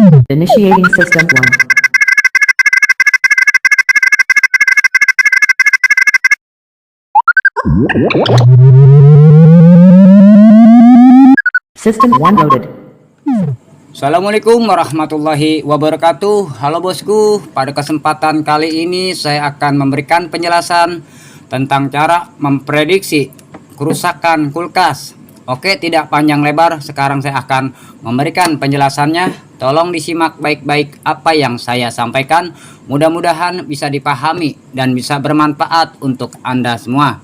Initiating system 1. System 1 loaded. Assalamualaikum warahmatullahi wabarakatuh. Halo bosku, pada kesempatan kali ini saya akan memberikan penjelasan tentang cara memprediksi kerusakan kulkas. Oke, tidak panjang lebar, sekarang saya akan memberikan penjelasannya. Tolong disimak baik-baik apa yang saya sampaikan. Mudah-mudahan bisa dipahami dan bisa bermanfaat untuk Anda semua.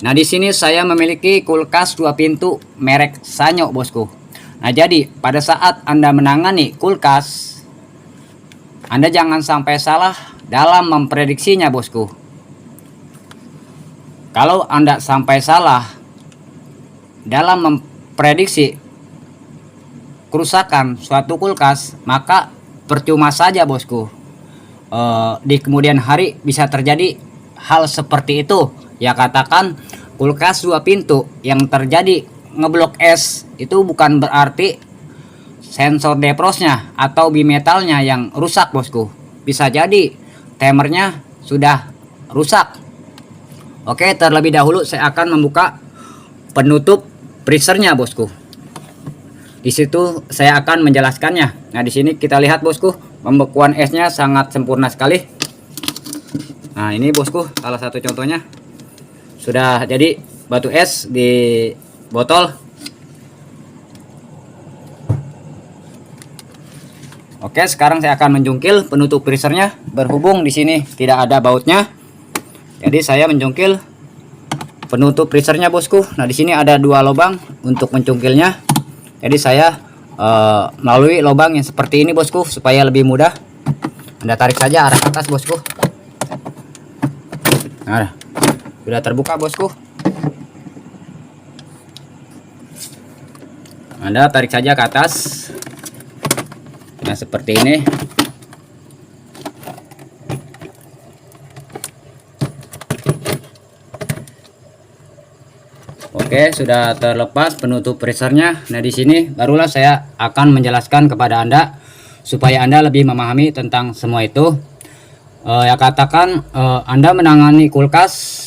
Nah, di sini saya memiliki kulkas 2 pintu merek Sanyo, bosku. Nah, jadi pada saat Anda menangani kulkas, Anda jangan sampai salah dalam memprediksinya, bosku. Kalau Anda sampai salah dalam memprediksi kerusakan suatu kulkas, maka percuma saja, bosku. Di kemudian hari bisa terjadi hal seperti itu. Ya, katakan kulkas 2 pintu yang terjadi ngeblok es, itu bukan berarti sensor defrostnya atau bimetalnya yang rusak, bosku. Bisa jadi timernya sudah rusak. Oke, terlebih dahulu saya akan membuka penutup freezernya, bosku. Di situ saya akan menjelaskannya. Nah, di sini kita lihat, bosku, pembekuan esnya sangat sempurna sekali. Nah, ini, bosku, salah satu contohnya. Sudah jadi batu es di botol. Oke, sekarang saya akan menjungkil penutup freezernya. Berhubung di sini tidak ada bautnya, jadi saya menjungkil penutup freezernya, bosku. Nah, di sini ada 2 lubang untuk mencungkilnya. Jadi saya melalui lubang yang seperti ini, bosku, supaya lebih mudah. Anda tarik saja arah atas, bosku. Nah, sudah terbuka, bosku. Anda tarik saja ke atas. Nah, seperti ini. Oke, sudah terlepas penutup freezernya. Nah, di sini barulah saya akan menjelaskan kepada Anda supaya Anda lebih memahami tentang semua itu. Ya, katakan Anda menangani kulkas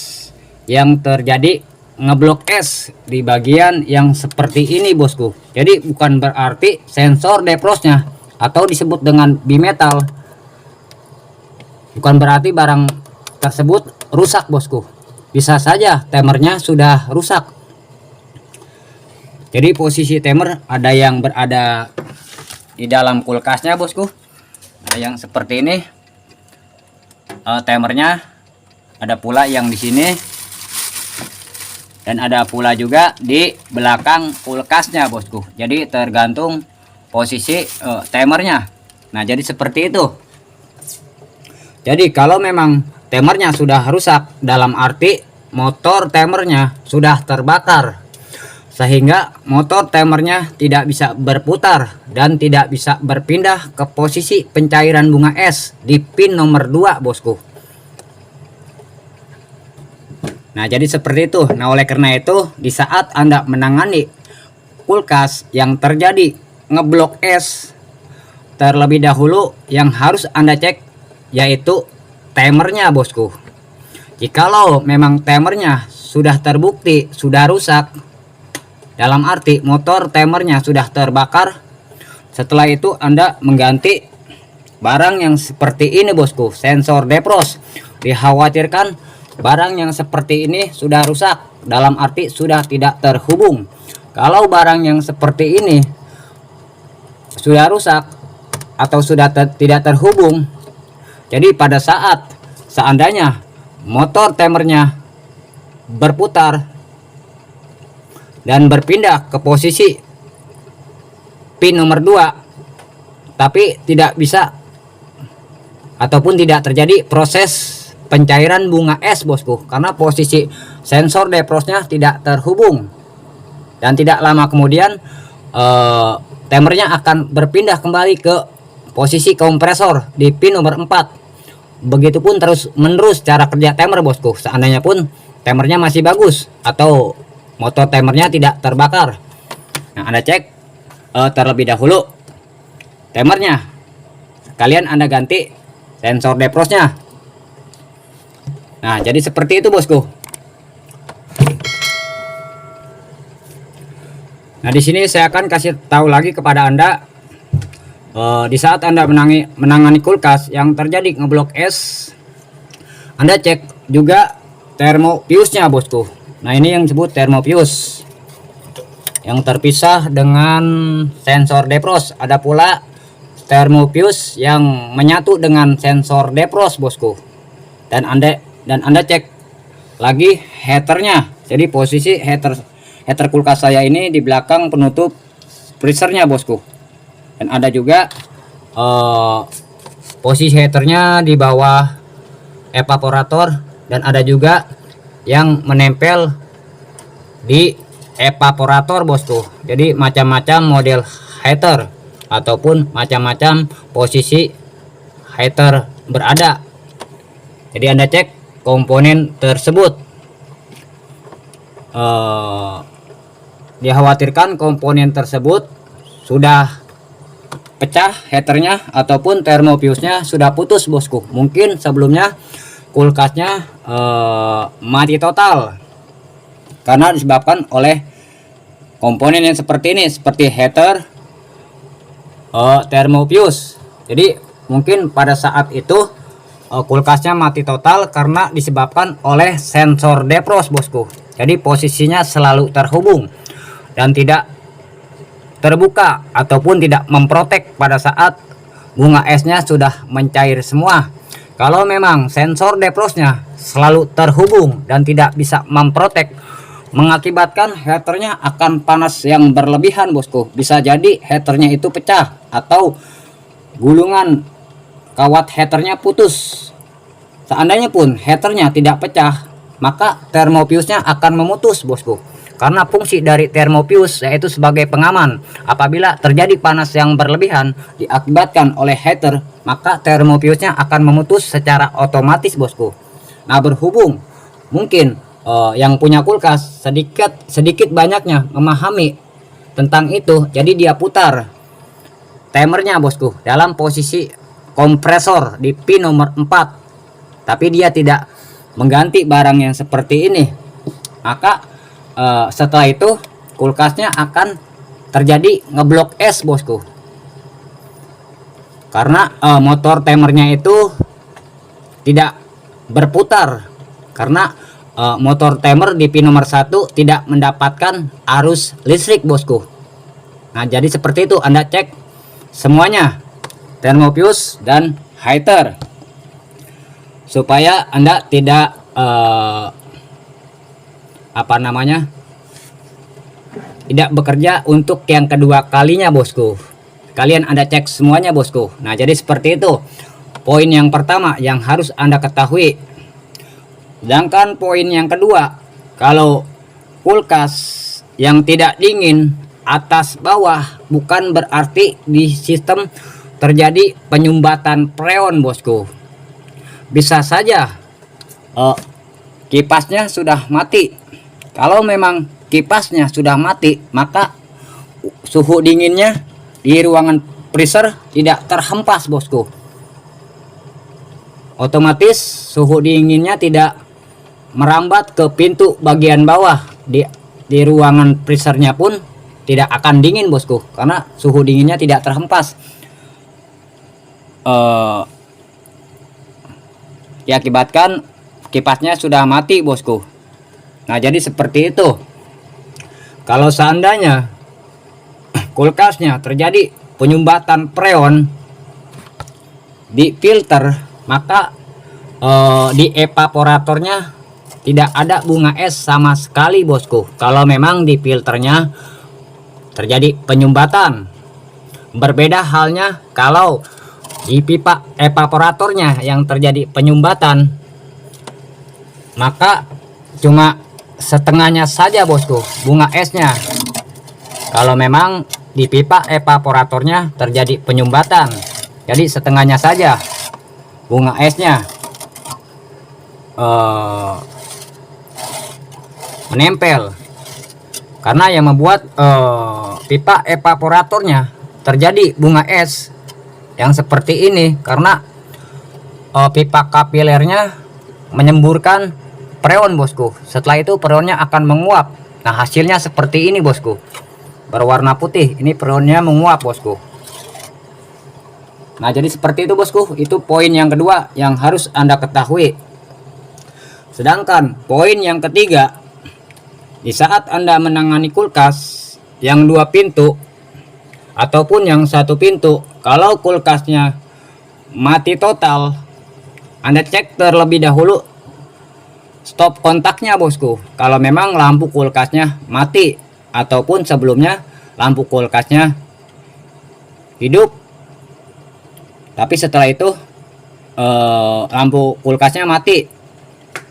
yang terjadi ngeblok es di bagian yang seperti ini, bosku. Jadi bukan berarti sensor defrostnya atau disebut dengan bimetal, bukan berarti barang tersebut rusak, bosku. Bisa saja timernya sudah rusak. Jadi posisi timer ada yang berada di dalam kulkasnya, bosku. Ada yang seperti ini. Timernya ada pula yang di sini. Dan ada pula juga di belakang kulkasnya, bosku. Jadi tergantung posisi timernya. Nah, jadi seperti itu. Jadi kalau memang timernya sudah rusak, dalam arti motor timernya sudah terbakar, sehingga motor timernya tidak bisa berputar dan tidak bisa berpindah ke posisi pencairan bunga es di pin nomor 2, bosku. Nah, jadi seperti itu. Nah, oleh karena itu, di saat Anda menangani kulkas yang terjadi ngeblok es, terlebih dahulu yang harus Anda cek yaitu timernya, bosku. Jikalau memang timernya sudah terbukti sudah rusak, dalam arti motor timernya sudah terbakar, setelah itu Anda mengganti barang yang seperti ini, bosku, sensor defrost. Dikhawatirkan barang yang seperti ini sudah rusak, dalam arti sudah tidak terhubung. Kalau barang yang seperti ini sudah rusak atau sudah tidak terhubung, jadi pada saat seandainya motor timernya berputar dan berpindah ke posisi pin nomor 2, tapi tidak bisa ataupun tidak terjadi proses pencairan bunga es, bosku, karena posisi sensor defrostnya tidak terhubung. Dan tidak lama kemudian timernya akan berpindah kembali ke posisi kompresor di pin nomor 4. Begitupun terus menerus cara kerja timer, bosku. Seandainya pun timernya masih bagus atau motor timernya tidak terbakar. Nah, Anda cek terlebih dahulu timernya. Kalian Anda ganti sensor defrostnya. Nah, jadi seperti itu bosku. Nah, di sini saya akan kasih tahu lagi kepada Anda, di saat Anda menangani kulkas yang terjadi ngeblok es, Anda cek juga termofuse-nya bosku. Nah, ini yang disebut termofuse yang terpisah dengan sensor defrost. Ada pula termofuse yang menyatu dengan sensor defrost bosku. Dan Anda cek lagi heaternya. Jadi posisi heater kulkas saya ini di belakang penutup freezernya bosku. Dan ada juga posisi heaternya di bawah evaporator, dan ada juga yang menempel di evaporator bosku. Jadi macam-macam model heater ataupun macam-macam posisi heater berada. Jadi Anda cek komponen tersebut. Dikhawatirkan komponen tersebut sudah pecah heaternya ataupun termofuse-nya sudah putus bosku. Mungkin sebelumnya kulkasnya mati total karena disebabkan oleh komponen yang seperti ini, seperti heater, termofuse. Jadi mungkin pada saat itu kulkasnya mati total karena disebabkan oleh sensor defrost bosku. Jadi posisinya selalu terhubung dan tidak terbuka ataupun tidak memprotek pada saat bunga esnya sudah mencair semua. Kalau memang sensor defrostnya selalu terhubung dan tidak bisa memprotek, mengakibatkan heaternya akan panas yang berlebihan bosku. Bisa jadi heaternya itu pecah atau gulungan kawat heaternya putus. Seandainya pun heaternya tidak pecah, maka termofuse-nya akan memutus bosku. Karena fungsi dari termofuse yaitu sebagai pengaman. Apabila terjadi panas yang berlebihan diakibatkan oleh heater, maka termofuse-nya akan memutus secara otomatis bosku. Nah, berhubung mungkin yang punya kulkas sedikit banyaknya memahami tentang itu, jadi dia putar timernya bosku dalam posisi kompresor di pin nomor 4. Tapi dia tidak mengganti barang yang seperti ini. Maka setelah itu kulkasnya akan terjadi ngeblok es bosku. Karena motor timernya itu tidak berputar. Karena motor timer di pin nomor 1 tidak mendapatkan arus listrik bosku. Nah, jadi seperti itu. Anda cek semuanya, termofuse dan heater, supaya Anda tidak tidak bekerja untuk yang kedua kalinya bosku. Kalian Anda cek semuanya bosku. Nah, jadi seperti itu poin yang pertama yang harus Anda ketahui. Sedangkan poin yang kedua, kalau kulkas yang tidak dingin atas bawah, bukan berarti di sistem terjadi penyumbatan freon bosku. Bisa saja kipasnya sudah mati. Kalau memang kipasnya sudah mati, maka suhu dinginnya di ruangan freezer tidak terhempas bosku. Otomatis suhu dinginnya tidak merambat ke pintu bagian bawah. Di ruangan freezernya pun tidak akan dingin bosku, karena suhu dinginnya tidak terhempas. Diakibatkan kipasnya sudah mati bosku. Nah, jadi seperti itu. Kalau seandainya kulkasnya terjadi penyumbatan freon di filter, maka di evaporatornya tidak ada bunga es sama sekali bosku. Kalau memang di filternya terjadi penyumbatan. Berbeda halnya kalau di pipa evaporatornya yang terjadi penyumbatan, maka cuma setengahnya saja bosku bunga esnya. Kalau memang di pipa evaporatornya terjadi penyumbatan, jadi setengahnya saja bunga esnya menempel. Karena yang membuat pipa evaporatornya terjadi bunga es yang seperti ini karena pipa kapilernya menyemburkan freon bosku. Setelah itu freonnya akan menguap. Nah hasilnya seperti ini bosku, berwarna putih. Ini freonnya menguap bosku. Nah jadi seperti itu bosku. Itu poin yang kedua yang harus Anda ketahui. Sedangkan poin yang ketiga, di saat Anda menangani kulkas yang 2 pintu ataupun yang 1 pintu, kalau kulkasnya mati total, Anda cek terlebih dahulu stop kontaknya bosku. Kalau memang lampu kulkasnya mati ataupun sebelumnya lampu kulkasnya hidup, tapi setelah itu lampu kulkasnya mati,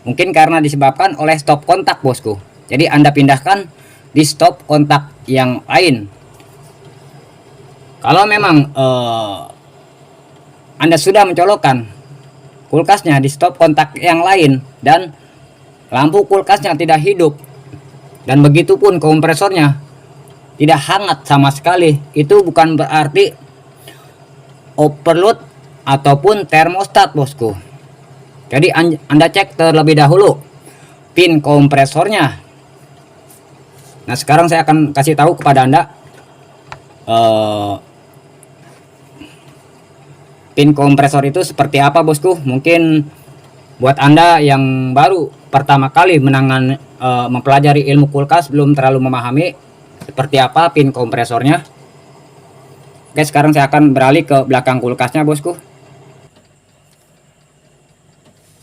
mungkin karena disebabkan oleh stop kontak bosku. Jadi Anda pindahkan di stop kontak yang lain. Kalau memang Anda sudah mencolokkan kulkasnya di stop kontak yang lain dan lampu kulkasnya tidak hidup, dan begitupun kompresornya tidak hangat sama sekali, itu bukan berarti overload ataupun termostat bosku. Jadi Anda cek terlebih dahulu pin kompresornya. Nah sekarang saya akan kasih tahu kepada Anda pin kompresor itu seperti apa bosku. Mungkin buat Anda yang baru pertama kali mempelajari ilmu kulkas, belum terlalu memahami seperti apa pin kompresornya. Oke, sekarang saya akan beralih ke belakang kulkasnya bosku.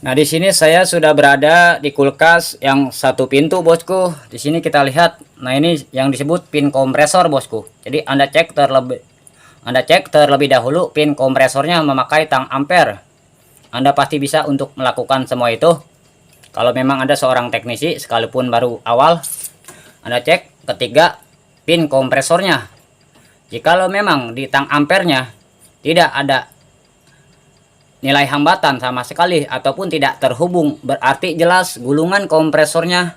Nah di sini saya sudah berada di kulkas yang 1 pintu bosku. Di sini kita lihat, nah ini yang disebut pin kompresor bosku. Jadi Anda cek terlebih dahulu pin kompresornya memakai tang ampere. Anda pasti bisa untuk melakukan semua itu. Kalau memang Anda seorang teknisi sekalipun baru awal, Anda cek ketiga pin kompresornya. Jikalau memang di tang ampernya tidak ada nilai hambatan sama sekali ataupun tidak terhubung, berarti jelas gulungan kompresornya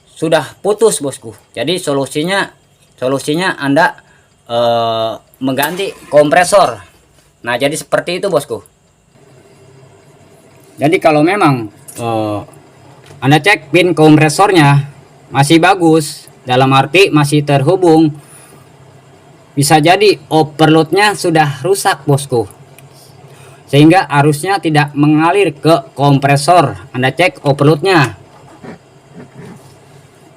sudah putus bosku. Jadi solusinya Anda mengganti kompresor. Nah jadi seperti itu bosku. Jadi kalau memang Anda cek pin kompresornya masih bagus, dalam arti masih terhubung, bisa jadi overloadnya sudah rusak bosku, sehingga arusnya tidak mengalir ke kompresor. Anda cek overloadnya.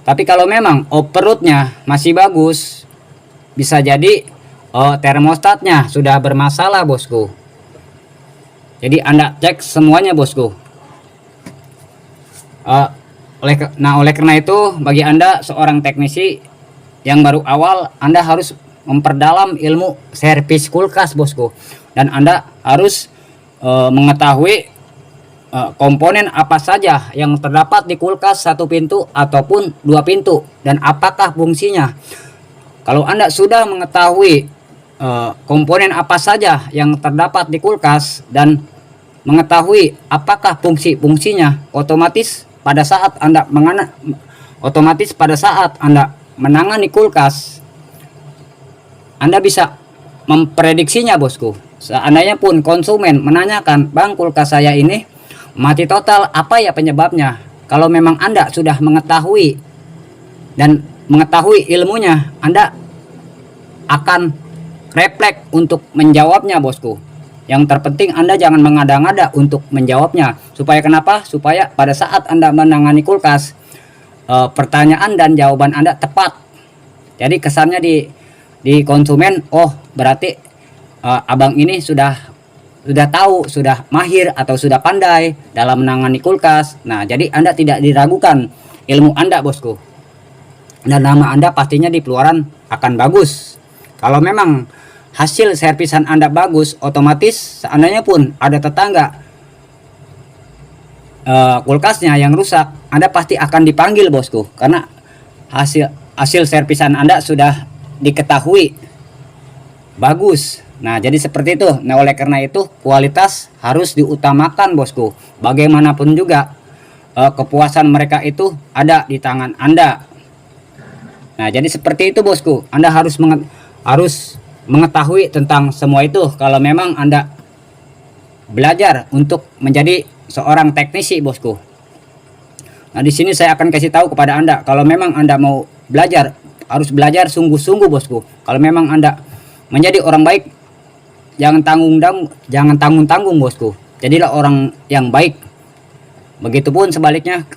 Tapi kalau memang overloadnya masih bagus, bisa jadi termostatnya sudah bermasalah bosku. Jadi Anda cek semuanya bosku. Oleh karena itu, bagi Anda seorang teknisi yang baru awal, Anda harus memperdalam ilmu servis kulkas bosku, dan Anda harus mengetahui komponen apa saja yang terdapat di kulkas 1 pintu ataupun 2 pintu dan apakah fungsinya. Kalau Anda sudah mengetahui komponen apa saja yang terdapat di kulkas dan mengetahui apakah fungsinya, otomatis pada saat Anda menangani kulkas, Anda bisa memprediksinya bosku. Seandainya pun konsumen menanyakan, "Bang, kulkas saya ini mati total, apa ya penyebabnya?" Kalau memang Anda sudah mengetahui dan mengetahui ilmunya, Anda akan refleks untuk menjawabnya bosku. Yang terpenting Anda jangan mengada-ngada untuk menjawabnya. Supaya kenapa? Supaya pada saat Anda menangani kulkas, pertanyaan dan jawaban Anda tepat. Jadi kesannya di konsumen, oh berarti abang ini sudah tahu, sudah mahir atau sudah pandai dalam menangani kulkas. Nah jadi Anda tidak diragukan ilmu Anda bosku, dan nama Anda pastinya di keluaran akan bagus. Kalau memang hasil servisan Anda bagus, otomatis seandainya pun ada tetangga kulkasnya yang rusak, Anda pasti akan dipanggil bosku, karena hasil servisan Anda sudah diketahui bagus. Nah jadi seperti itu. Nah oleh karena itu kualitas harus diutamakan bosku. Bagaimanapun juga kepuasan mereka itu ada di tangan Anda. Nah jadi seperti itu bosku. Anda harus mengetahui tentang semua itu kalau memang Anda belajar untuk menjadi seorang teknisi, bosku. Nah, di sini saya akan kasih tahu kepada Anda kalau memang Anda mau belajar, harus belajar sungguh-sungguh, bosku. Kalau memang Anda menjadi orang baik, jangan tanggung-tanggung, bosku. Jadilah orang yang baik. Begitupun sebaliknya,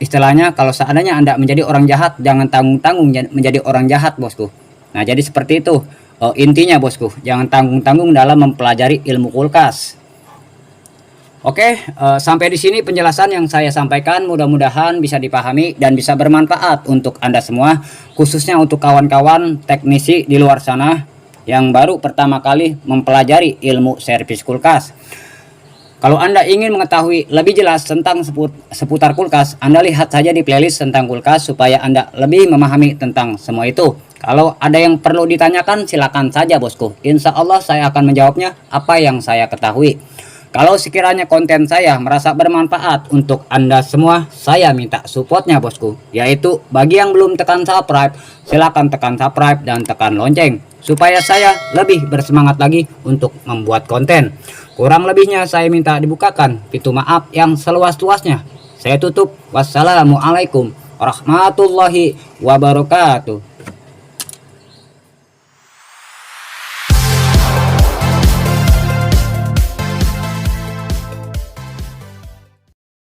istilahnya kalau seandainya Anda menjadi orang jahat, jangan tanggung-tanggung menjadi orang jahat, bosku. Nah, jadi seperti itu intinya, bosku. Jangan tanggung-tanggung dalam mempelajari ilmu kulkas. Oke, sampai di sini penjelasan yang saya sampaikan, mudah-mudahan bisa dipahami dan bisa bermanfaat untuk Anda semua, khususnya untuk kawan-kawan teknisi di luar sana yang baru pertama kali mempelajari ilmu servis kulkas. Kalau Anda ingin mengetahui lebih jelas tentang seputar kulkas, Anda lihat saja di playlist tentang kulkas supaya Anda lebih memahami tentang semua itu. Kalau ada yang perlu ditanyakan, silakan saja, bosku. Insya Allah saya akan menjawabnya apa yang saya ketahui. Kalau sekiranya konten saya merasa bermanfaat untuk Anda semua, saya minta supportnya, bosku. Yaitu bagi yang belum tekan subscribe, silakan tekan subscribe dan tekan lonceng supaya saya lebih bersemangat lagi untuk membuat konten. Kurang lebihnya saya minta dibukakan pintu maaf yang seluas-luasnya. Saya tutup. Wassalamualaikum warahmatullahi wabarakatuh.